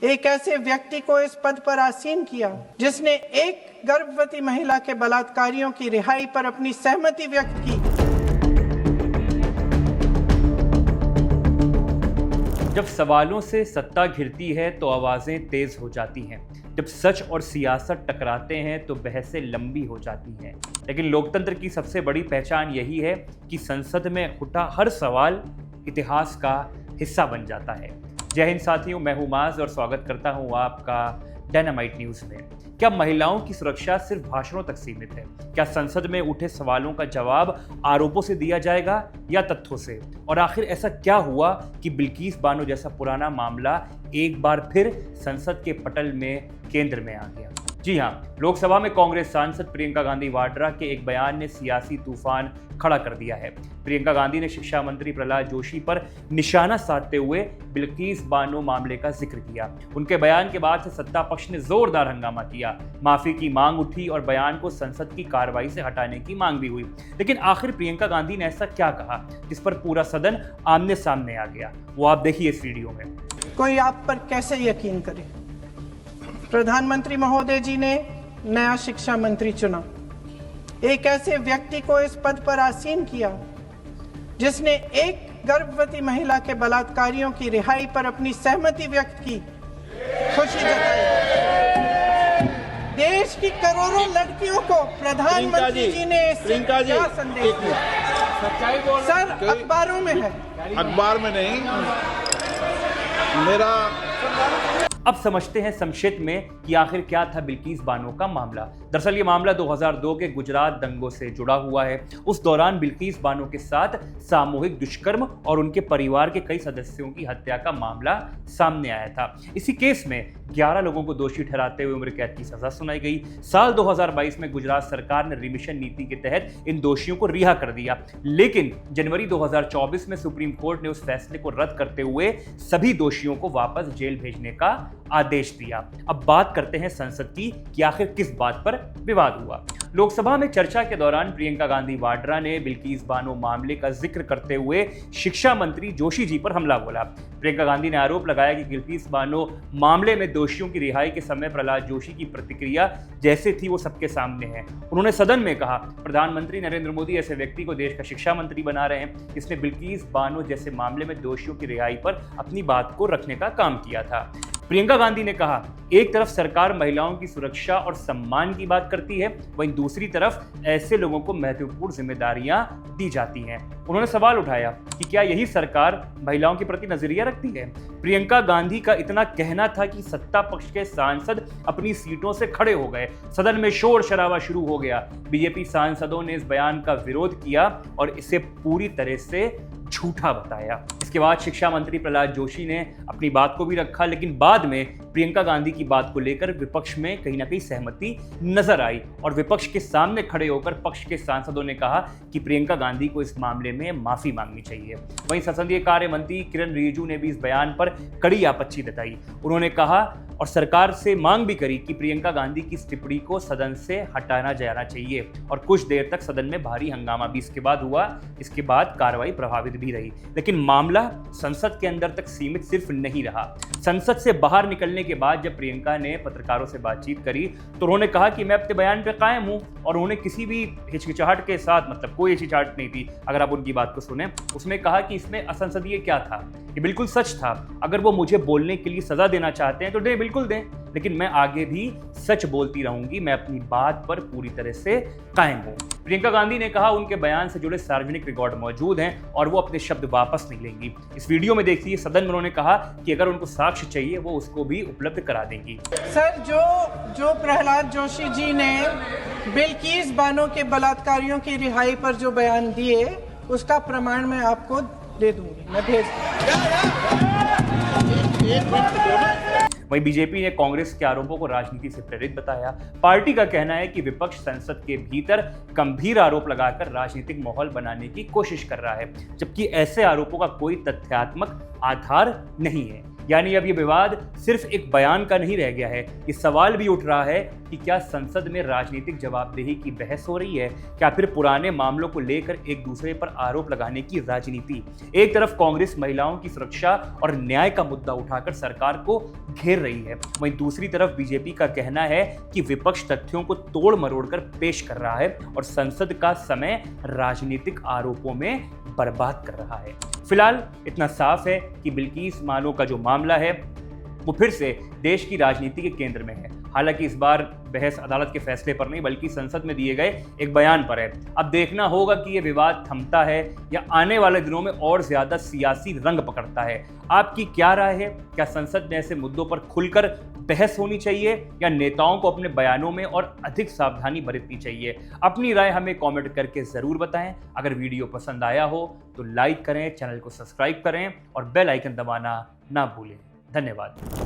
एक ऐसे व्यक्ति को इस पद पर आसीन किया जिसने एक गर्भवती महिला के बलात्कारियों की रिहाई पर अपनी सहमति व्यक्त की। जब सवालों से सत्ता घिरती है तो आवाजें तेज हो जाती हैं। जब सच और सियासत टकराते हैं तो बहसें लंबी हो जाती हैं। लेकिन लोकतंत्र की सबसे बड़ी पहचान यही है कि संसद में उठा हर सवाल इतिहास का हिस्सा बन जाता है। जय हिंद साथियों, मैं हूं माज और स्वागत करता हूं आपका डायनामाइट न्यूज़ में। क्या महिलाओं की सुरक्षा सिर्फ भाषणों तक सीमित है? क्या संसद में उठे सवालों का जवाब आरोपों से दिया जाएगा या तथ्यों से? और आखिर ऐसा क्या हुआ कि बिल्किस बानो जैसा पुराना मामला एक बार फिर संसद के पटल में केंद्र में आ गया? जी हाँ, लोकसभा में कांग्रेस सांसद प्रियंका गांधी वाड्रा के एक बयान ने सियासी तूफान खड़ा कर दिया है। प्रियंका गांधी ने शिक्षा मंत्री प्रहलाद जोशी पर निशाना साधते हुए बिल्किस बानो मामले का जिक्र किया। उनके बयान के बाद से सत्ता पक्ष ने जोरदार हंगामा किया, माफी की मांग उठी और बयान को संसद की कार्रवाई से हटाने की मांग भी हुई। लेकिन आखिर प्रियंका गांधी ने ऐसा क्या कहा जिस पर पूरा सदन आमने सामने आ गया? वो आप देखिए इस वीडियो में। कोई आप पर कैसे यकीन करे? प्रधानमंत्री महोदय जी ने नया शिक्षा मंत्री चुना, एक ऐसे व्यक्ति को इस पद पर आसीन किया जिसने एक गर्भवती महिला के बलात्कारियों की रिहाई पर अपनी सहमति व्यक्त की, खुशी जताई। देश की करोड़ों लड़कियों को प्रधानमंत्री जी ने क्या संदेश दिया? सर, अखबारों में है। अखबार में नहीं, मेरा अब समझते हैं संक्षिप्त में कि आखिर क्या था बिल्किस बानो का मामला। दरअसल ये मामला 2002 के गुजरात दंगों से जुड़ा हुआ है। उस दौरान बिल्किस बानो के साथ सामूहिक दुष्कर्म और उनके परिवार के कई सदस्यों की हत्या का मामला सामने आया था। इसी केस में 11 लोगों को दोषी ठहराते हुए उम्र कैद की सजा सुनाई गई। साल 2022 में गुजरात सरकार ने रिमिशन नीति के तहत इन दोषियों को रिहा कर दिया, लेकिन जनवरी 2024 में सुप्रीम कोर्ट ने उस फैसले को रद्द करते हुए सभी दोषियों को वापस जेल भेजने का आदेश दिया। अब बात करते हैं संसद की कि आखिर किस बात पर विवाद हुआ। लोकसभा में चर्चा के दौरान प्रियंका गांधी वाड्रा ने बिल्किस बानो मामले का जिक्र करते हुए शिक्षा मंत्री जोशी जी पर हमला बोला। प्रियंका गांधी ने आरोप लगाया कि बिल्किस बानो मामले में दोषियों की रिहाई के समय प्रहलाद जोशी की प्रतिक्रिया जैसे थी वो सबके सामने है। उन्होंने सदन में कहा, प्रधानमंत्री नरेंद्र मोदी ऐसे व्यक्ति को देश का शिक्षा मंत्री बना रहे हैं जिसने बिल्किस बानो जैसे मामले में दोषियों की रिहाई पर अपनी बात को रखने का काम किया था। प्रियंका गांधी ने कहा, एक तरफ सरकार महिलाओं की सुरक्षा और सम्मान की बात करती है, वहीं दूसरी तरफ ऐसे लोगों को महत्वपूर्ण जिम्मेदारियां दी जाती हैं। उन्होंने सवाल उठाया कि क्या यही सरकार महिलाओं के प्रति नजरिया रखती है? प्रियंका गांधी का इतना कहना था कि सत्ता पक्ष के सांसद अपनी सीटों से खड़े हो गए। सदन में शोर शराबा शुरू हो गया। बीजेपी सांसदों ने इस बयान का विरोध किया और इसे पूरी तरह से झूठा बताया। इसके बाद शिक्षा मंत्री प्रहलाद जोशी ने अपनी बात को भी रखा, लेकिन बाद में प्रियंका गांधी की बात को लेकर विपक्ष में कहीं ना कहीं सहमति नजर आई और विपक्ष के सामने खड़े होकर पक्ष के सांसदों ने कहा कि प्रियंका गांधी को इस मामले में माफी मांगनी चाहिए। वहीं संसदीय कार्य मंत्री किरण रिजिजू ने भी इस बयान पर कड़ी आपत्ति जताई। उन्होंने कहा और सरकार से मांग भी करी कि प्रियंका गांधी की इस टिप्पणी को सदन से हटाना जाना चाहिए और कुछ देर तक सदन में भारी हंगामा भी इसके बाद हुआ। इसके बाद कार्रवाई प्रभावित भी रही, लेकिन मामला संसद के अंदर तक सीमित सिर्फ नहीं रहा। संसद से बाहर निकलने के बाद जब प्रियंका ने पत्रकारों से बातचीत करी तो उन्होंने कहा कि मैं अपने बयान पे कायम हूं और उन्होंने किसी भी हिचकिचाहट के साथ, मतलब कोई हिचकिचाहट नहीं थी अगर आप उनकी बात को सुने, उसमें कहा कि इसमें असंसदीय क्या था। ये बिल्कुल सच था। अगर वो मुझे बोलने के लिए सजा देना चाहते हैं तो दे, बिल्कुल दें, लेकिन मैं आगे भी सच बोलती रहूंगी। मैं अपनी बात पर पूरी तरह से कायम हूं। प्रियंका गांधी ने कहा उनके बयान से जुड़े सार्वजनिक रिकॉर्ड मौजूद हैं और वो अपने शब्द वापस नहीं लेंगी। इस वीडियो में देखिए, सदन में उन्होंने कहा कि अगर उनको साक्ष्य चाहिए वो उसको भी उपलब्ध करा देंगी। सर, जो प्रहलाद जोशी जी ने बिल्किस बानो के बलात्कारियों की रिहाई पर जो बयान दिए उसका प्रमाण मैं आपको दे दूंगी, मैं भेज वहीं बीजेपी ने कांग्रेस के आरोपों को राजनीति से प्रेरित बताया। पार्टी का कहना है कि विपक्ष संसद के भीतर गंभीर आरोप लगाकर राजनीतिक माहौल बनाने की कोशिश कर रहा है, जबकि ऐसे आरोपों का कोई तथ्यात्मक आधार नहीं है। यानी अब ये विवाद सिर्फ एक बयान का नहीं रह गया है, ये सवाल भी उठ रहा है कि क्या संसद में राजनीतिक जवाबदेही की बहस हो रही है, क्या फिर पुराने मामलों को लेकर एक दूसरे पर आरोप लगाने की राजनीति। एक तरफ कांग्रेस महिलाओं की सुरक्षा और न्याय का मुद्दा उठाकर सरकार को घेर रही है, वहीं दूसरी तरफ बीजेपी का कहना है कि विपक्ष तथ्यों को तोड़ मरोड़ कर पेश कर रहा है और संसद का समय राजनीतिक आरोपों में बर्बाद कर रहा है। फिलहाल इतना साफ है कि बिल्किस बानो का जो मामला है वो फिर से देश की राजनीति के केंद्र में है। हालांकि इस बार बहस अदालत के फैसले पर नहीं बल्कि संसद में दिए गए एक बयान पर है। अब देखना होगा कि ये विवाद थमता है या आने वाले दिनों में और ज्यादा सियासी रंग पकड़ता है। आपकी क्या राय है? क्या संसद में ऐसे मुद्दों पर खुलकर बहस होनी चाहिए या नेताओं को अपने बयानों में और अधिक सावधानी बरतनी चाहिए? अपनी राय हमें कमेंट करके जरूर बताएं। अगर वीडियो पसंद आया हो तो लाइक करें, चैनल को सब्सक्राइब करें और बेल आइकन दबाना ना भूलें। धन्यवाद।